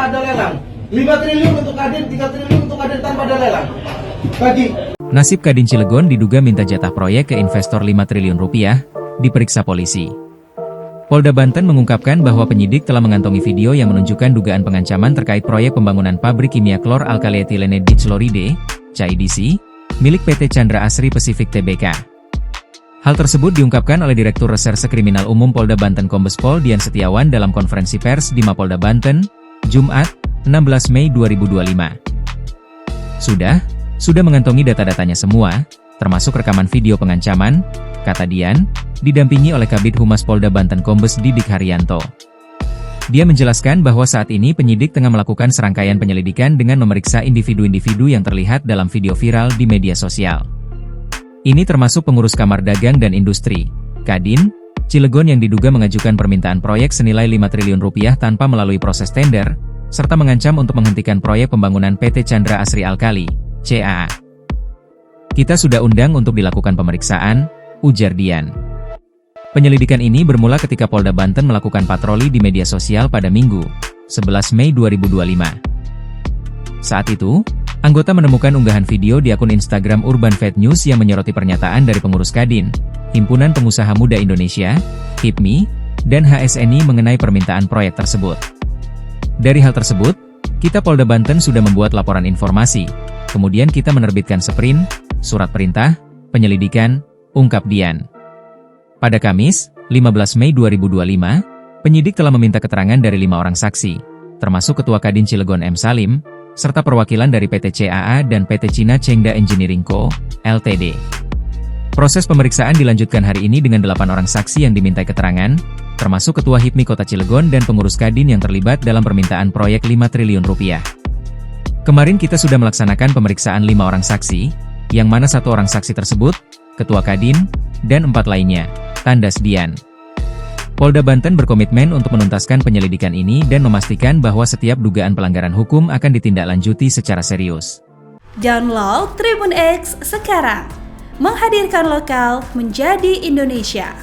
tanpa ada lelang. 5 triliun untuk Kadin, 3 triliun untuk Kadin tanpa ada lelang. Nasib Kadin Cilegon diduga minta jatah proyek ke investor 5 triliun rupiah, diperiksa polisi. Polda Banten mengungkapkan bahwa penyidik telah mengantongi video yang menunjukkan dugaan pengancaman terkait proyek pembangunan pabrik kimia klor alkali etilene dichloride, (CIDC), milik PT Chandra Asri Pasifik Tbk. Hal tersebut diungkapkan oleh Direktur Reserse Kriminal Umum Polda Banten Kombes Pol Dian Setiawan dalam konferensi pers di Mapolda Banten, Jumat, 16 Mei 2025. Sudah mengantongi data-datanya semua, termasuk rekaman video pengancaman, kata Dian, didampingi oleh Kabid Humas Polda Banten Kombes Didik Haryanto. Dia menjelaskan bahwa saat ini penyidik tengah melakukan serangkaian penyelidikan dengan memeriksa individu-individu yang terlihat dalam video viral di media sosial. Ini termasuk pengurus Kamar Dagang dan Industri, Kadin, Cilegon yang diduga mengajukan permintaan proyek senilai 5 triliun rupiah tanpa melalui proses tender, serta mengancam untuk menghentikan proyek pembangunan PT Chandra Asri Alkali, CAA. Kita sudah undang untuk dilakukan pemeriksaan, ujar Dian. Penyelidikan ini bermula ketika Polda Banten melakukan patroli di media sosial pada Minggu, 11 Mei 2025. Saat itu, anggota menemukan unggahan video di akun Instagram Urban Fed News yang menyoroti pernyataan dari pengurus Kadin, Himpunan Pengusaha Muda Indonesia, HIPMI, dan HSNI mengenai permintaan proyek tersebut. Dari hal tersebut, kita Polda Banten sudah membuat laporan informasi, kemudian kita menerbitkan sprint, surat perintah, penyelidikan, ungkap Dian. Pada Kamis, 15 Mei 2025, penyidik telah meminta keterangan dari 5 orang saksi, termasuk Ketua Kadin Cilegon M. Salim, serta perwakilan dari PT CAA dan PT Cina Chengda Engineering Co., Ltd. Proses pemeriksaan dilanjutkan hari ini dengan 8 orang saksi yang dimintai keterangan, termasuk Ketua HIPMI Kota Cilegon dan pengurus Kadin yang terlibat dalam permintaan proyek 5 triliun rupiah. Kemarin kita sudah melaksanakan pemeriksaan 5 orang saksi, yang mana 1 orang saksi tersebut, Ketua Kadin, dan 4 lainnya, tandas Dian. Polda Banten berkomitmen untuk menuntaskan penyelidikan ini dan memastikan bahwa setiap dugaan pelanggaran hukum akan ditindaklanjuti secara serius. Download Tribun X sekarang, menghadirkan lokal menjadi Indonesia.